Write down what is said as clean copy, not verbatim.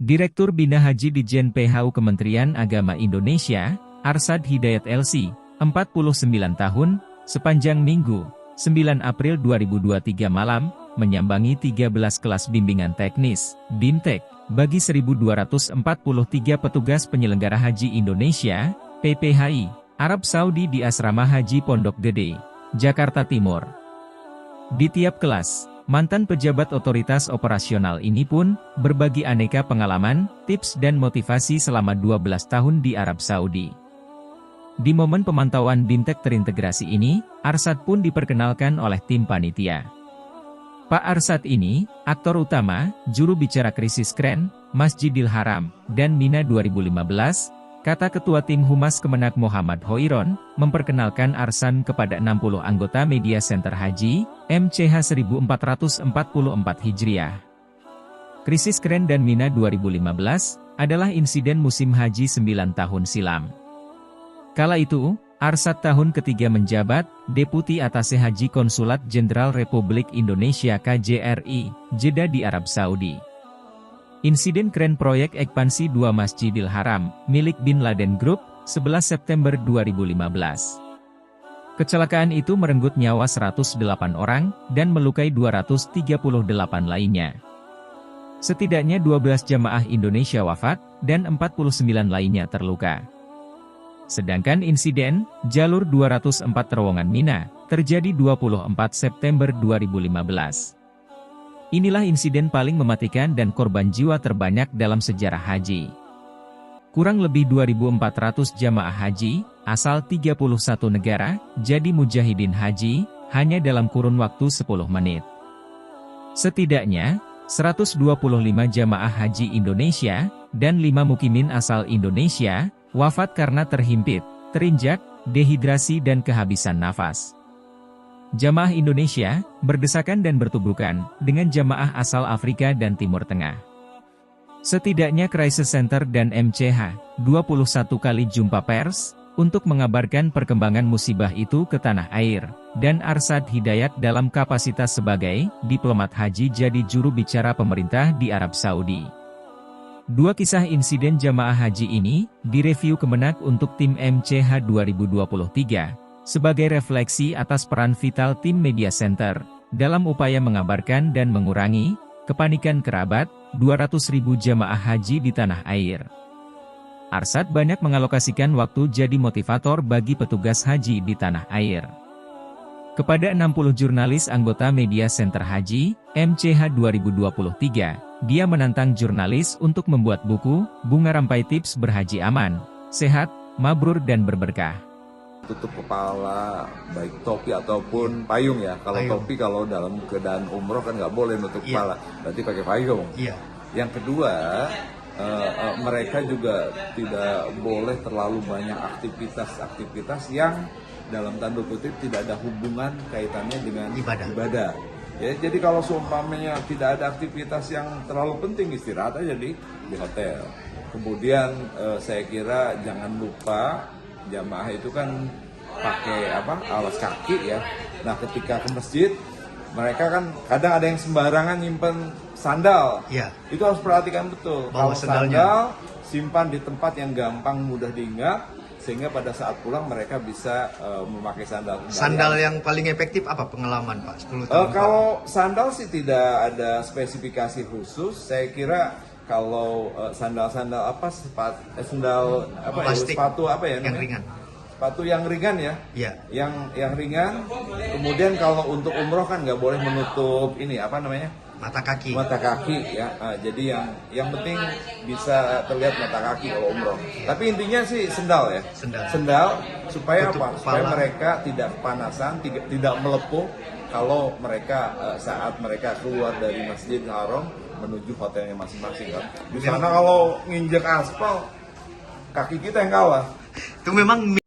Direktur Bina Haji Ditjen PHU Kementerian Agama Indonesia, Arsad Hidayat LC, 49 tahun, sepanjang Minggu, 9 April 2023 malam, menyambangi 13 kelas bimbingan teknis, BIMTEK, bagi 1.243 petugas penyelenggara haji Indonesia, PPHI, Arab Saudi di Asrama Haji Pondok Gede, Jakarta Timur. Di tiap kelas, mantan pejabat otoritas operasional ini pun berbagi aneka pengalaman, tips dan motivasi selama 12 tahun di Arab Saudi. Di momen pemantauan BIMTEK terintegrasi ini, Arsad pun diperkenalkan oleh tim panitia. Pak Arsad ini, aktor utama, juru bicara krisis keren, Masjidil Haram, dan Mina 2015, kata Ketua Tim Humas Kemenak Muhammad Hoiron, memperkenalkan Arsad kepada 60 anggota Media Center Haji, MCH 1444 Hijriah. Krisis keren dan Mina 2015, adalah insiden musim haji 9 tahun silam. Kala itu, Arsad tahun ketiga menjabat, Deputi Atase Haji Konsulat Jenderal Republik Indonesia KJRI, Jeddah di Arab Saudi. Insiden keren proyek ekspansi 2 Masjidil Haram, milik Bin Laden Group, 11 September 2015. Kecelakaan itu merenggut nyawa 108 orang, dan melukai 238 lainnya. Setidaknya 12 jamaah Indonesia wafat, dan 49 lainnya terluka. Sedangkan insiden, jalur 204 terowongan Mina, terjadi 24 September 2015. Inilah insiden paling mematikan dan korban jiwa terbanyak dalam sejarah haji. Kurang lebih 2.400 jamaah haji, asal 31 negara, jadi mujahidin haji, hanya dalam kurun waktu 10 menit. Setidaknya, 125 jamaah haji Indonesia, dan 5 mukimin asal Indonesia, wafat karena terhimpit, terinjak, dehidrasi dan kehabisan nafas. Jamaah Indonesia, berdesakan dan bertubukan, dengan jamaah asal Afrika dan Timur Tengah. Setidaknya Crisis Center dan MCH, 21 kali jumpa pers, untuk mengabarkan perkembangan musibah itu ke tanah air, dan Arsad Hidayat dalam kapasitas sebagai diplomat haji jadi juru bicara pemerintah di Arab Saudi. 2 kisah insiden jamaah haji ini, direview Kemenak untuk tim MCH 2023, sebagai refleksi atas peran vital tim Media Center, dalam upaya mengabarkan dan mengurangi, kepanikan kerabat, 200.000 jamaah haji di tanah air. Arsad banyak mengalokasikan waktu jadi motivator bagi petugas haji di tanah air. Kepada 60 jurnalis anggota Media Center Haji, MCH 2023, dia menantang jurnalis untuk membuat buku, Bunga Rampai Tips Berhaji Aman, Sehat, Mabrur dan Berberkah. Tutup kepala, baik topi ataupun payung ya. Kalau topi kalau dalam keadaan umroh kan nggak boleh nutup kepala, berarti pakai payung. Yang kedua, mereka juga tidak boleh terlalu banyak aktivitas yang dalam tanda kutip tidak ada hubungan kaitannya dengan ibadah. Ya, jadi kalau seumpamanya tidak ada aktivitas yang terlalu penting, istirahat aja di hotel. Kemudian saya kira jangan lupa jamaah itu kan pakai alas kaki ya. Nah, ketika ke masjid mereka kan kadang ada yang sembarangan nyimpen sandal. Itu harus perhatikan betul. Kalau sandal simpan di tempat yang gampang mudah diingat, sehingga pada saat pulang mereka bisa memakai sandal. Sandal yang paling efektif apa pengalaman Pak? 10 tahun kalau sandal sih tidak ada spesifikasi khusus. Saya kira kalau sandal-sandal sepatu apa ya namanya? Yang ringan. Sepatu yang ringan ya. Yang ringan. Kemudian kalau untuk umroh kan nggak boleh menutup ini mata kaki ya. Jadi yang penting bisa terlihat mata kaki kalau umroh. Tapi intinya sih sendal ya. Sendal supaya supaya mereka tidak kepanasan, tidak melepuh kalau mereka saat mereka keluar dari Masjidil Haram menuju hotelnya masing-masing kan. Di sana kalau nginjek aspal, kaki kita yang kalah. Itu memang